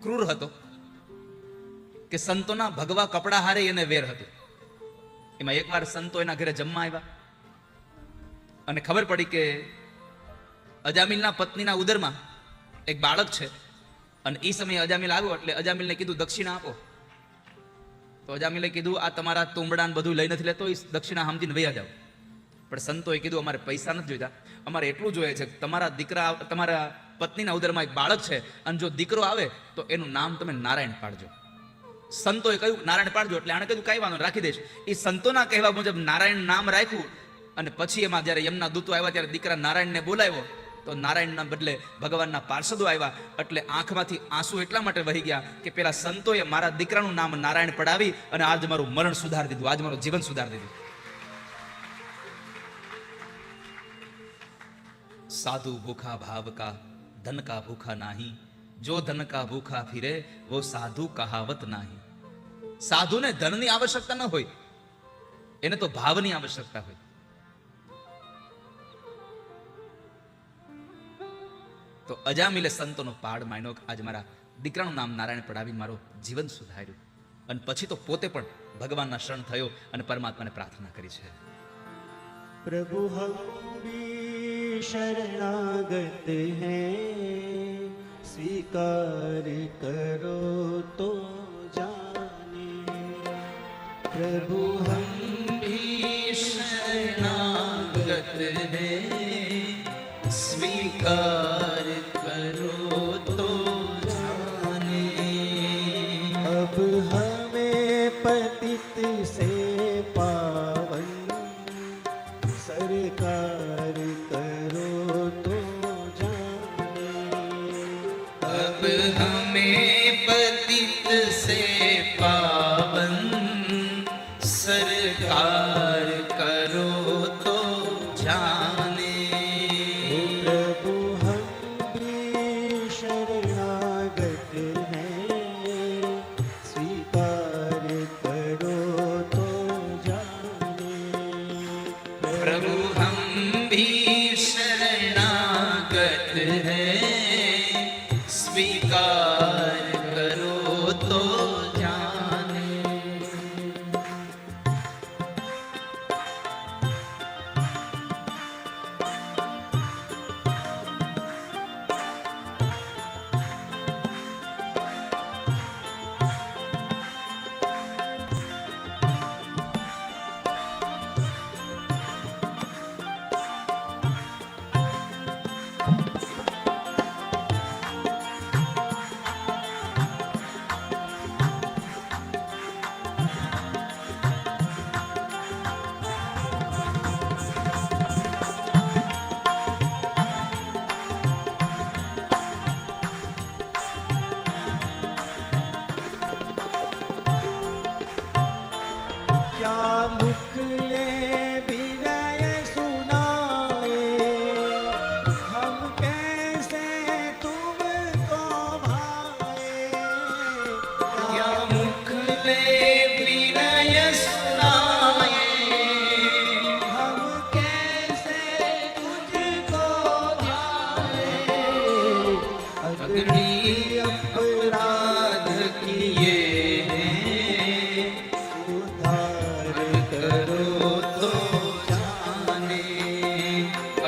ક્રૂર હતો કે સંતોના ભગવા કપડા હારે એને વેર હતો. એમાં એકવાર સંતો એના ઘરે જમવા આવ્યા અને ખબર પડી કે અજામિલના પત્નીના ઉદરમાં એક બાળક છે અને એ સમયે અજામિલ આવ્યો એટલે અજામિલને કીધું દક્ષિણા આપો. તો અજામિલે કીધું આ તમારા તુંબડા ને બધું લઈ નથી લેતો, એ દક્ષિણા સમજીને વૈયા જાવ. પણ સંતોએ કીધું અમારે પૈસા નથી જોઈતા, અમારે એટલું જોઈએ છે તમારા દીકરા તમારા પત્નીના ઉદરમાં એક બાળક છે અને જો દીકરો આવે તો એનું નામ તમે નારાયણ પાડજો. સંતોએ કહ્યું નારાયણ પાડજો એટલે આણે કહ્યું કઈ વાંધો રાખી દઈશ. એ સંતોના કહેવા મુજબ નારાયણ નામ રાખ્યું અને પછી એમાં જ્યારે યમના દૂતો આવ્યા ત્યારે દીકરા નારાયણને બોલાવ્યો તો નારાયણના બદલે ભગવાનના પાર્ષદો આવ્યા એટલે આંખમાંથી આંસુ એટલા માટે વહી ગયા કે પેલા સંતોએ મારા દીકરાનું નામ નારાયણ પડાવી અને આજ મારું મરણ સુધારી દીધું, આજ મારું જીવન સુધારી દીધું. साधु भूखा भाव का धन का भूखा नहीं, जो धन का भूखा फिरे वो साधु कहावत नहीं. સાધુને ધનની આવશ્યકતા ન હોય, એને તો ભાવની આવશ્યકતા હોય. તો અજામિલે સંતોનો પાડ માન્યો કે આજ મારા દીકરાનું નામ નારાયણ પડાવી મારું જીવન સુધાર્યું અને પછી તો પોતે પણ ભગવાનના શરણ થયો અને પરમાત્માને પ્રાર્થના કરી છે. प्रभु हम भी शरणागत हैं, स्वीकार करो तो जाने. प्रभु हम भी शरणागत हैं, स्वीकार करो तो जाने. अब हमें पतित से पावन सरकार करो तो जाने. अब हमें पतित से पावन सरकार करो तो जाने. प्रभु हम भी शरणागत हैं, स्वीकार करो तो जाने. प्रभु हम भी शरणागत हैं, स्वीकार करो तो जाने. क्या मुख ले विनय सुनाए, हम कैसे तुमको भाए. क्या मुख ले विनय सुनाए, हम कैसे तुझको भाए. अग्नि अपराध किए उद्धार करो तो जाने.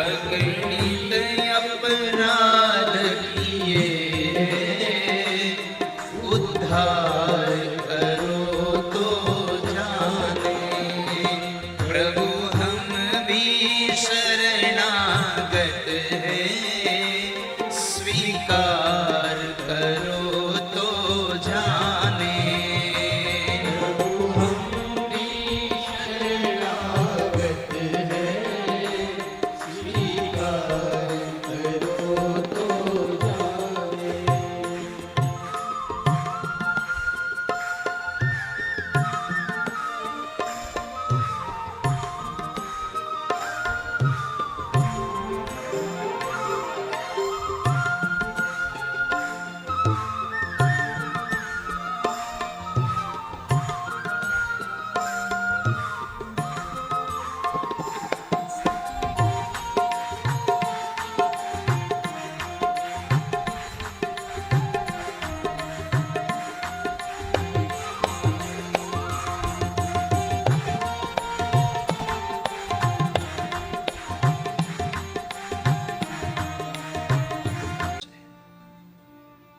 अगणित अपराध किए उद्धार करो तो जाने. प्रभु हम भी शरणागत हैं, स्वीकार करो तो जाने.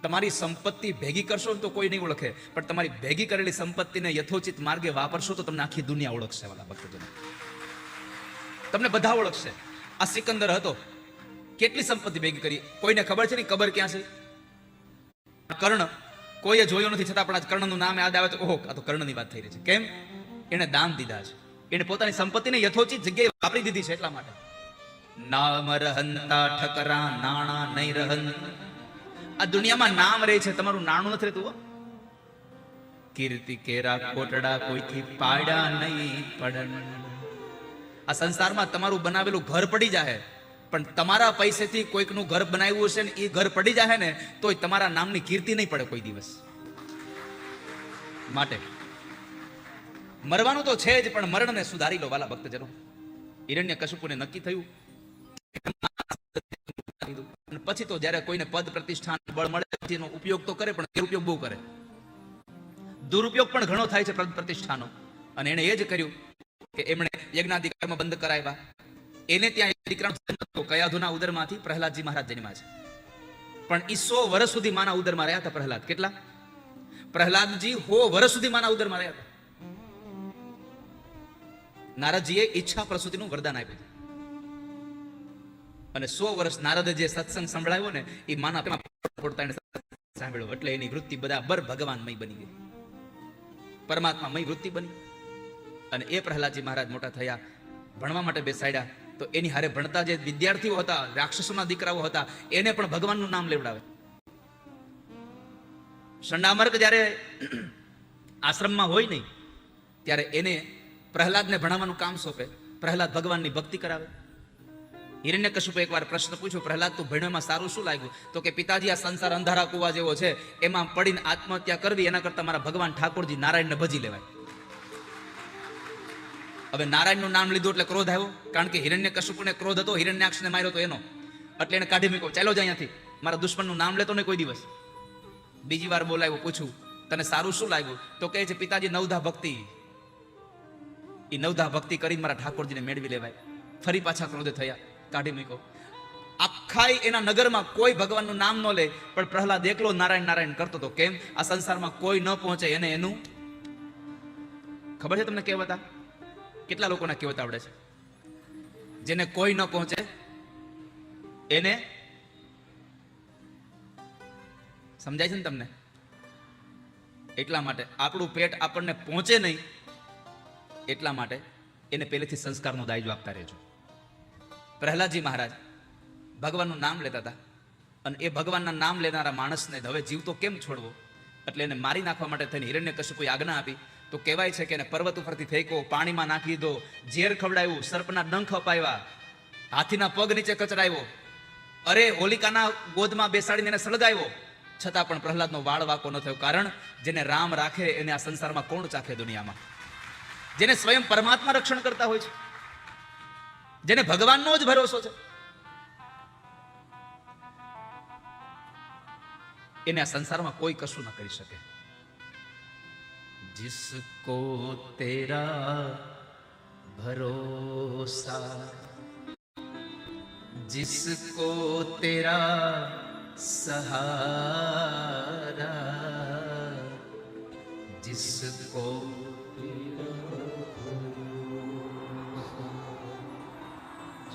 તમારી સંપત્તિ ભેગી કરશો ને તો કોઈ નહીં ઓળખે, પણ તમારી ભેગી કરેલી સંપત્તિને યથોચિત માર્ગે વાપરશો તો તમને આખી દુનિયા ઓળખશે વાલા ભક્તજનો. તમને બધા ઓળખશે. આ સિકંદર હતો, કેટલી સંપત્તિ ભેગી કરી, કોઈને ખબર છે ને કબર ક્યાં છે? કર્ણ કોઈએ જોયો નથી, છતાં પણ આજ કર્ણનું નામ યાદ આવે તો ઓહો, આ તો કર્ણની વાત થઈ રહી છે. કેમ? એને દાન દીધા છે, એને પોતાની સંપત્તિને યથોચિત જગ્યાએ વાપરી દીધી છે. એટલા માટે નામ રહંતા ઠકરા નાણા નહીં રહન. આ દુનિયામાં નામ રહે છે, તમારું નાણું નથી રહેતું. કીર્તિ કેરા કોટડા કોઈથી પાડ્યા નહીં પડન. આ સંસારમાં તમારું બનાવેલું ઘર પડી જાય, પણ તમારા પૈસેથી કોઈકનું ઘર બનાવ્યું હશે ને એ ઘર પડી જાય ને તોય તમારા નામની કીર્તિ નહીં પડે કોઈ દિવસ. માટે મરવાનું તો છે જ, પણ મરણને સુધારી લો વાલા ભક્તજનો. હિરણ્યકશિપુને નક્કી થયું, અને પછી તો જ્યારે કોઈને પદ પ્રતિષ્ઠાન બળ મળે એનો ઉપયોગ તો કરે, પણ દુરુપયોગ બહુ કરે. દુરુપયોગ પણ ઘણો થાય છે પદ પ્રતિષ્ઠાનો. અને એને એ જ કર્યું કે એમણે યજ્ઞાદિ કર્મ બંધ કરાવ્યા. એને ત્યાં દીકરાનો જન્મ થયો, કયાધુના ઉદરમાંથી પ્રહલાદજી મહારાજ જન્મ્યા છે. પણ ઈ 100 વર્ષ સુધી માના ઉદરમાં રહ્યા હતા પ્રહલાદ. કેટલા? પ્રહલાદજી 100 વર્ષ સુધી માના ઉદરમાં રહ્યા હતા. નારદજીએ ઈચ્છા પ્રસૂતિનું વરદાન આપ્યું હતું. અને 100 વર્ષ નારદે જે સત્સંગ સંભળાવ્યો ને એ માના ફોડતા એને સાંભળ્યો, એટલે એની વૃત્તિ બરાબર ભગવાનમય બની ગઈ, પરમાત્મામય વૃત્તિ બની. અને એ પ્રહલાદજી મહારાજ મોટા થયા, ભણવા માટે બેસાડ્યા, તો એની હારે ભણતા જે વિદ્યાર્થીઓ હતા, રાક્ષસોના દીકરાઓ હતા, એને પણ ભગવાનનું નામ લેવડાવે. શંડામર્ક જ્યારે આશ્રમમાં હોય નહીં ત્યારે એને પ્રહલાદને ભણાવવાનું કામ સોંપે. પ્રહલાદ ભગવાનની ભક્તિ કરાવે. હિરણ્યકશિપુએ એકવાર પ્રશ્ન પૂછ્યો, પ્રહલાદ તું ભણવામાં સારું શું લાગ્યું? તો કે પિતાજી, આ સંસાર અંધારા કુવા જેવો છે, એમાં પડીને આત્મહત્યા કરવી એના કરતા મારા ભગવાન ઠાકોરજી નારાયણને ભજી લેવાય. હવે નારાયણનું નામ લીધું એટલે ક્રોધ આવ્યો, કારણ કે હિરણ્યકશિપુને ક્રોધ હતો, હિરણ્યાક્ષને માર્યો તો એનો, એટલે એને કાઢી મૂક્યો, ચાલો જ અહીંયાથી, મારા દુશ્મનનું નામ લેતો નહીં કોઈ દિવસ. બીજી વાર બોલાવ્યો, પૂછું તને સારું શું લાગ્યું? તો કહે છે પિતાજી, નવધા ભક્તિ. એ નવધા ભક્તિ કરીને મારા ઠાકોરજીને મેળવી લેવાય. ફરી પાછા ક્રોધ થયા, કાઢી મૂક્યો. આખા એના નગરમાં કોઈ ભગવાનનું નામ ન લે, પણ પ્રહલાદ એકલો નારાયણ નારાયણ કરતો હતો. કેમ? આ સંસારમાં કોઈ ન પહોંચે એને એનું ખબર છે તમને કહેવતા? કેટલા લોકોના કહેવત આવડે છે? જેને કોઈ ન પહોંચે એને સમજાય છે ને તમને? એટલા માટે આપણું પેટ આપણને પહોંચે નહીં, એટલા માટે એને પહેલેથી સંસ્કારનો દાયજો આપતા રહેજો. પ્રહલાદજી મહારાજ ભગવાનનું નામ લેતા હતા, અને એ ભગવાનના નામ લેનારા માણસને હવે જીવતો કેમ છોડવો, એટલે એને મારી નાખવા માટે થઈને હિરણ્યકશિપુએ આજ્ઞા આપી. તો કહેવાય છે કે એને પર્વત ઉપરથી ફેંકો, પાણીમાં નાખી દો, ઝેર ખવડાવ્યું, સર્પના ડંખ અપાવ્યા, હાથીના પગ નીચે કચડાવ્યો, અરે હોલિકાના ગોદમાં બેસાડીને એને સળગાવ્યો, છતાં પણ પ્રહલાદનો વાળ વાકો ન થયો. કારણ જેને રામ રાખે એને આ સંસારમાં કોણ ચાખે દુનિયામાં? જેને સ્વયં પરમાત્મા રક્ષણ કરતા હોય છે, જેને ભગવાનનો જ ભરોસો છે, એને આ સંસારમાં કોઈ કશું ન કરી શકે. जिसको तेरा भरोसा, जिसको तेरा सहारा, जिसको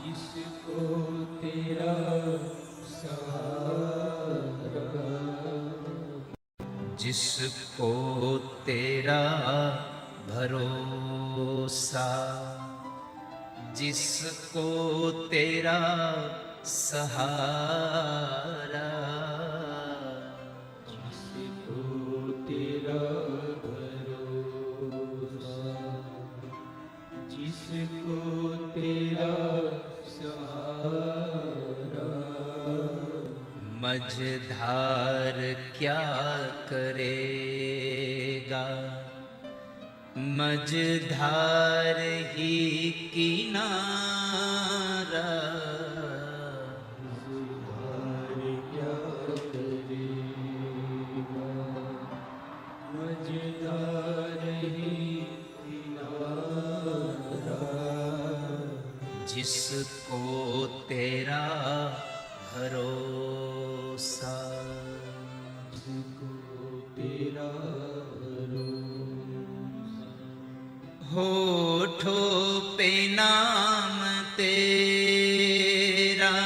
जिसको तेरा सहारा, जिसको तेरा भरोसा, जिसको तेरा सहारा, जिसको तेरा भरोसा, जिसको तेरा सहारा, मझधार क्या करेगा, मझधार ही किनारा, मझधार क्या करेगा, मझधार ही किनारा, जिसको तेरा भरोसा. जिसको तेरा होठों पे नाम तेरा,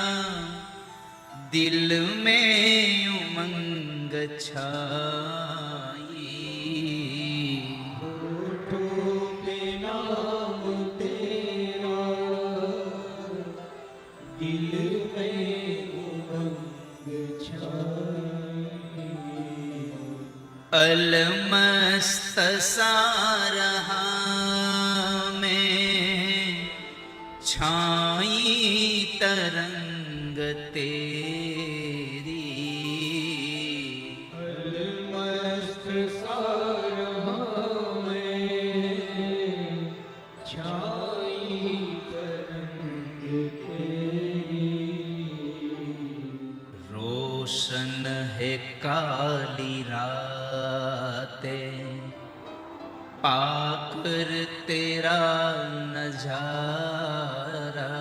दिल में उमंग छाई। होठों पे नाम तेरा, दिल में उमंग छाई। अलमस्त सा रहा मैं, छाई तरंग तेरी। अलमस्त सा रहा मैं, छाई तरंग तेरी। रोशन है काली रातें, पाकर तेरा नजारा।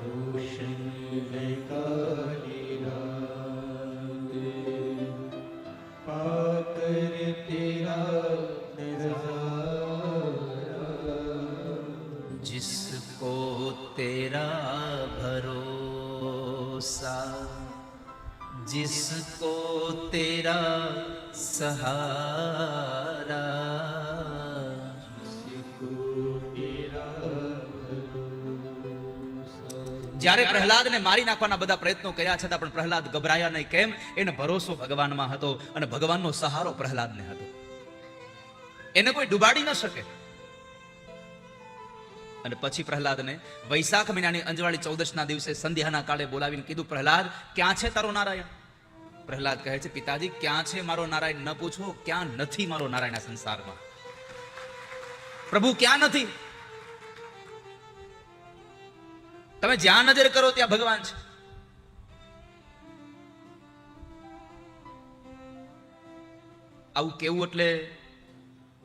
रोशन है काली रातें, पाकर तेरा नज़ारा। जिसको तेरा भरोसा, जिसको तेरा सहारा। જ્યારે પ્રહલાદને મારી નાખવાના બધા પ્રયત્નો કર્યા છતાં પણ પ્રહલાદ ગભરાયા નહીં. કેમ? એને ભરોસો ભગવાનમાં હતો અને ભગવાનનો સહારો પ્રહલાદને હતો. એને કોઈ ડુબાડી ન શકે. અને પછી પ્રહલાદને વૈશાખ મહિનાની અંજવાળી ચૌદશના દિવસે સંધ્યાના કાળે બોલાવીને કીધું, પ્રહલાદ, ક્યાં છે તારો નારાયણ? પ્રહલાદ કહે છે, પિતાજી, ક્યાં છે મારો નારાયણ ન પૂછો, ક્યાં નથી મારો નારાયણ આ સંસારમાં. પ્રભુ ક્યાં નથી? તમે જ્યાં નજર કરો ત્યાં ભગવાન છે. આવું કેવું એટલે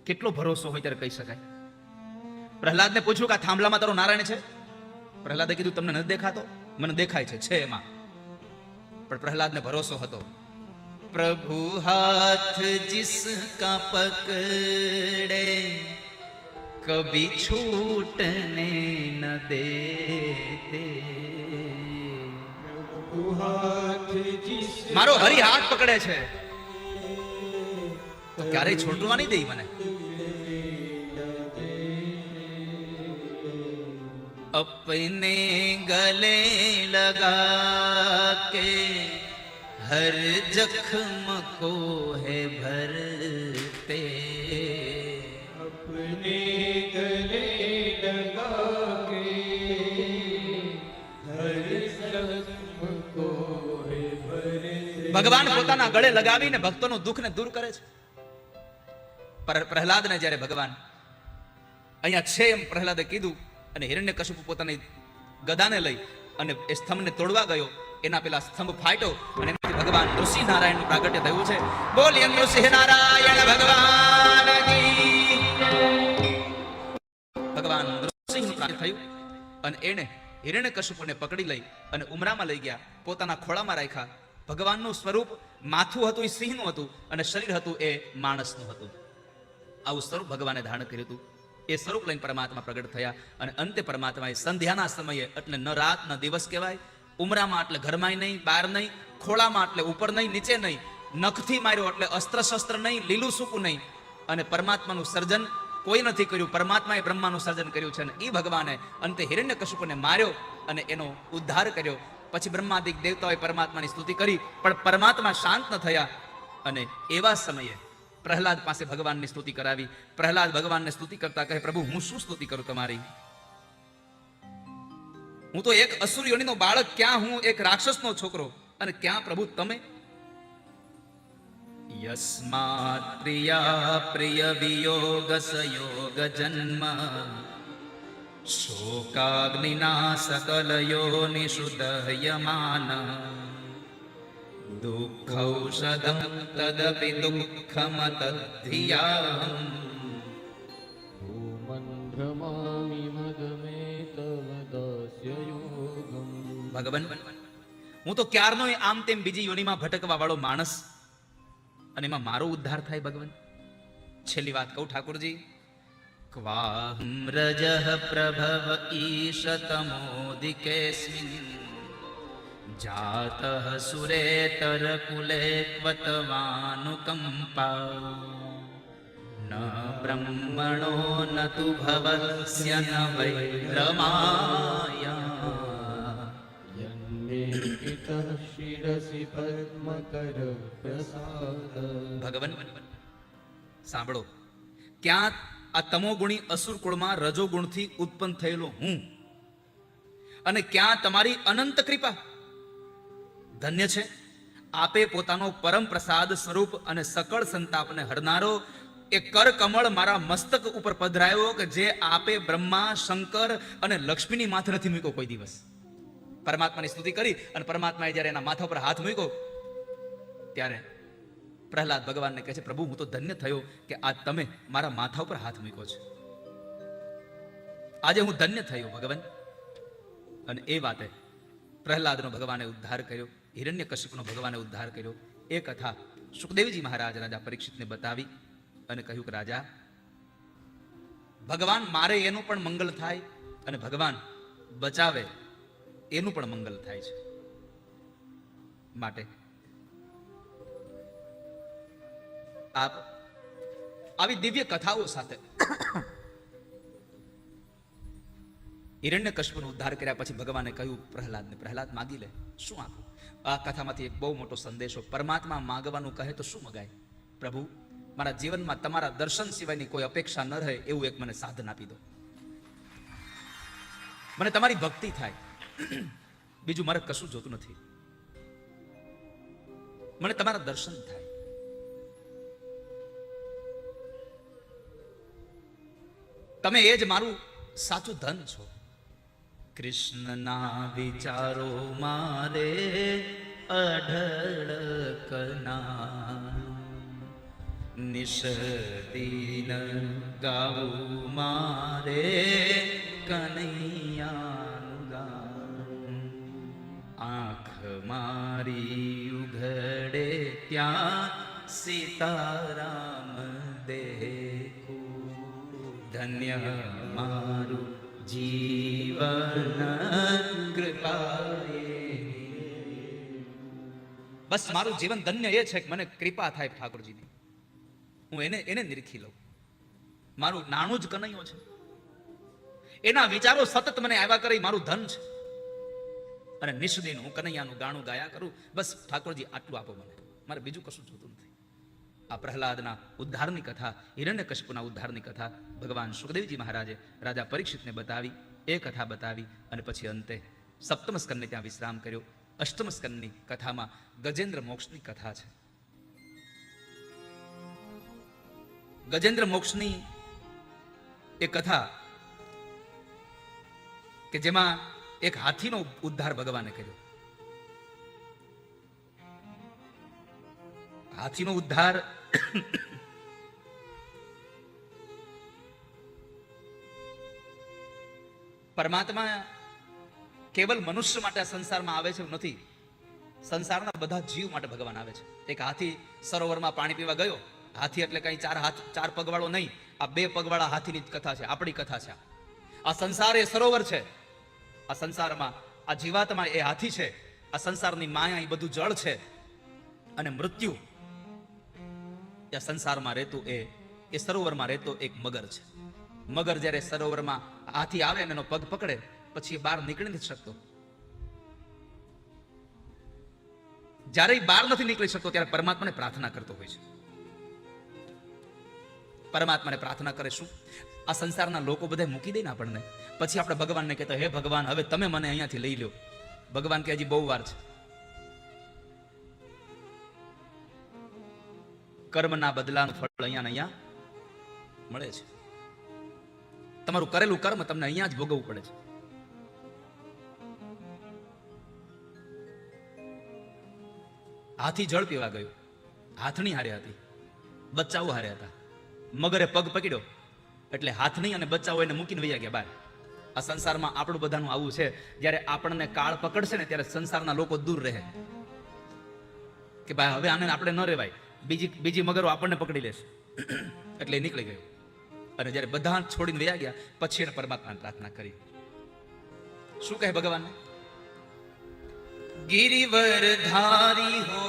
કેટલો ભરોસો હોય ત્યારે કહી શકાય. પ્રહલાદને પૂછ્યું કે આ થાંભલામાં તારો નારાયણ છે? પ્રહલાદે કીધું, તમને નથી દેખાતો? મને દેખાય છે એમાં. પણ પ્રહલાદને ભરોસો હતો. પ્રભુ હાથ જિસકા પકડે, કભી છૂટને ન દેતે. મારો હરિ હાથ પકડે છે તો ક્યારેય છોડવા નહીં દે મને. अपने गले लगा के हर जख्म को है भरते. अपने गले लगा के हर जख्म को है भरते. ભગવાન પોતાના ગળે લગાવીને ભક્તોનું દુઃખને દૂર કરે છે. પર પ્રહલાદને જ્યારે ભગવાન અહીંયા છે એમ પ્રહલાદે કીધું અને હિરણ્યકશિપુ પોતાની ગદાને લઈ અને એ સ્તંભને તોડવા ગયો. એના પેલા સ્તંભ ફાટ્યો અને એમાંથી ભગવાન નૃસિંહ નારાયણનું પ્રાગટ્ય થયું છે. બોલીએ નૃસિંહ નારાયણ ભગવાન કી. ભગવાન નૃસિંહનું પ્રાગટ્ય થયું અને એને હિરણ્યકશિપુને પકડી લઈ અને ઉમરામાં લઈ ગયા, પોતાના ખોળામાં રાખ્યા. ભગવાનનું સ્વરૂપ માથું હતું એ સિંહનું હતું અને શરીર હતું એ માણસનું હતું. આવું સ્વરૂપ ભગવાને ધારણ કર્યું હતું. એ સ્વરૂપ લઈને પરમાત્મા પ્રગટ થયા અને અંતે પરમાત્માએ સંધ્યાના સમયે, એટલે ન રાત ન દિવસ કહેવાય, ઉમરામાં એટલે ઘરમાંય નહીં, બહાર નહીં, ખોળામાં એટલે ઉપર નહીં, નીચે નહીં, નખથી માર્યો એટલે અસ્ત્ર શસ્ત્ર નહીં, લીલું સૂકું નહીં, અને પરમાત્માનું સર્જન કોઈ નથી કર્યું. પરમાત્માએ બ્રહ્માનું સર્જન કર્યું છે અને એ ભગવાને અંતે હિરણ્યકશિપુને માર્યો અને એનો ઉદ્ધાર કર્યો. પછી બ્રહ્માદિક દેવતાઓએ પરમાત્માની સ્તુતિ કરી, પણ પરમાત્મા શાંત ન થયા અને એવા સમયે પ્રહલાદ પાસે ભગવાનની સ્તુતિ કરાવી. પ્રહલાદ ભગવાનને સ્તુતિ કરતા કહે, પ્રભુ, હું શું સ્તુતિ કરું તમારી? હું તો એક અસુર યોનિનો બાળક, ક્યાં હું એક રાક્ષસનો છોકરો, અને ક્યાં પ્રભુ તમે? યસ્માત પ્રિયા પ્રિય વિયોગ સયોગ જન્મ, શોકાગ્નિના સકલ યોનિષુ દહ્યમાન, દુઃખૌષધમ તદપિ દુઃખમ તદ્ધિયાહં. ભ્રમામિ મદમે તવ દાસ્ય યોગમ. ભગવાન, હું તો ક્યારનો આમ તેમ બીજી યોનિમાં ભટકવા વાળો માણસ, અને એમાં મારો ઉદ્ધાર થાય ભગવાન. છેલ્લી વાત કહું ઠાકોરજી, ક્વાહમ રજઃ પ્રભવ ઈશતમોદિકેસ્મિન જાતઃ સુરેતર કુલે ત્વત્વાનુકંપા ન બ્રહ્મણો ન તુ ભવસ્ય ન વૈ રમાયા. યન્મેકિતઃ શિરસી પદ્મકર પ્રસાદ. ભગવાન સાંભળો, ક્યાં આ તમોગુણી અસુર કુળમાં રજોગુણથી ઉત્પન્ન થયેલો હું, અને ક્યાં તમારી અનંત કૃપા. ધન્ય છે આપે પોતાનો પરમ પ્રસાદ સ્વરૂપ અને સકળ સંતાપને હરનારો એ કર કમળ મારા મસ્તક ઉપર પધરાયો, કે જે આપે બ્રહ્મા શંકર અને લક્ષ્મીની માથે નથી મૂક્યો કોઈ દિવસ. પરમાત્માની સ્તુતિ કરી અને પરમાત્માએ જ્યારે એના માથા પર હાથ મૂક્યો, ત્યારે પ્રહલાદ ભગવાનને કહે છે, પ્રભુ હું તો ધન્ય થયો કે આજ તમે મારા માથા ઉપર હાથ મૂક્યો છે. આજે હું ધન્ય થયો ભગવાન. અને એ વાતે પ્રહલાદનો ભગવાને ઉદ્ધાર કર્યો, હિરણ્યકશિપનો ભગવાને ઉદ્ધાર કર્યો. એ કથા સુખદેવજી મહારાજ રાજા પરીક્ષિતને બતાવી અને કહ્યું કે રાજા, ભગવાન મારે એનું પણ મંગલ થાય અને ભગવાન બચાવે એનું પણ મંગલ થાય છે. માટે આપ આવી દિવ્ય કથાઓ સાથે હિરણ્યકશિપુનો ઉદ્ધાર કર્યા પછી ભગવાને કહ્યું પ્રહલાદને, પ્રહલાદ માગી લે. શું આપું? આ કથામાંથી એક બહુ મોટો સંદેશો, પરમાત્મા માગવાનું કહે તો શું મગાય? પ્રભુ, મારા જીવનમાં તમારા દર્શન સિવાયની કોઈ અપેક્ષા ન રહે એવું એક મને સાધન આપી દો. મને તમારી ભક્તિ થાય, બીજું મારે કશું જોતું નથી. મને તમારા દર્શન થાય. તમે એ જ મારું સાચું ધન છો. કૃષ્ણના વિચારો મારે અઢળકના, નિષદીન ગાવું મારે કનૈયાનું ગાન. આંખ મારી ઉઘડે ત્યાં સીતારામ દેખું, ધન્ય મારું જીવન કૃપાએ. બસ મારું જીવન ધન્ય એ છે કે મને કૃપા થાય ઠાકોરજીની, હું એને નિરખી લઉં. મારું નાનું જ કનૈયો છે, એના વિચારો સતત મને આવ્યા કરે, મારું ધન છે. અને નિષ્દિન હું કનૈયાનું ગાણું ગાયા કરું. બસ ઠાકોરજી આટલું આપો મને, મારે બીજું કશું જોતું નથી. આ પ્રહલાદના ઉદ્ધારની કથા, હિરણ્યકશિપુના ઉદ્ધારની કથા ભગવાન સુખદેવજી મહારાજે રાજા પરીક્ષિતને બતાવી. એ કથા બતાવી અને પછી અંતે સપ્તમ સ્કંદને ત્યાં વિશ્રામ કર્યો. અષ્ટમ સ્કંદની કથામાં ગજેન્દ્ર મોક્ષની કથા છે. ગજેન્દ્ર મોક્ષની એ કથા કે જેમાં એક હાથીનો ઉદ્ધાર ભગવાને કર્યો. હાથીનો ઉદ્ધાર પરમાત્મા કેવલ મનુષ્ય માટે આ સંસારમાં આવે છે એવું નથી. સંસારના બધા જીવ માટે ભગવાન આવે છે. એક હાથી સરોવરમાં પાણી પીવા ગયો. હાથી એટલે કઈ ચાર પગવાળો નહીં, આ 2 પગવાળા હાથીની જ કથા છે, આપણી કથા છે. આ સંસાર એ સરોવર છે. આ સંસારમાં આ જીવાત્મા એ હાથી છે. આ સંસારની માયા એ બધું જળ છે. અને મૃત્યુ એ સંસારમાં રહેતું એ સરોવરમાં રહેતો એક મગર છે. મગર જ્યારે સરોવરમાં હાથી આવે અને એનો પગ પકડે પછી એ બહાર નીકળી નથી શકતો. જ્યારે એ બહાર નથી નીકળી શકતો ત્યારે પરમાત્માને પ્રાર્થના કરતો હોય છે. પરમાત્માને પ્રાર્થના કરે શું? આ સંસારના લોકો બધા મૂકી દે ને આપણને, પછી આપણે ભગવાનને કહેતા, હે ભગવાન, હવે તમે મને અહીંયાથી લઈ લો. ભગવાન કે હજી બહુ વાર છે. કર્મના બદલાનું ફળ અહીંયા મળે છે. તમારું કરેલું કર્મ તમને અહીંયા જ ભોગવવું પડે છે. હાથી જળ પીવા ગયો. હાથણી હારે હતી, બચ્ચાઓ હારે હતા. મગરે પગ પકડ્યો એટલે હાથણી અને બચ્ચાઓ એને મૂકીને વૈયા ગયા બહાર. આ સંસારમાં આપણું બધાનું આવું છે. જ્યારે આપણને કાળ પકડશે ને ત્યારે સંસારના લોકો દૂર રહે કે ભાઈ હવે આને આપણે ન રહેવાય, બીજી મગરો આપણને પકડી લેશે. એટલે એ નીકળી ગયો. અને જ્યારે બધા છોડીને વયા ગયા પછી એને પરમાત્માને પ્રાર્થના કરી. શું કહે ભગવાનને? ગિરિવર ધારી હો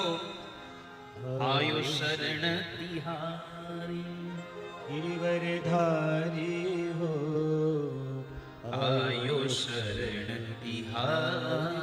આયુ શરણ તિહારી, गिरिवर धारी हो आयो शरण तिहारी.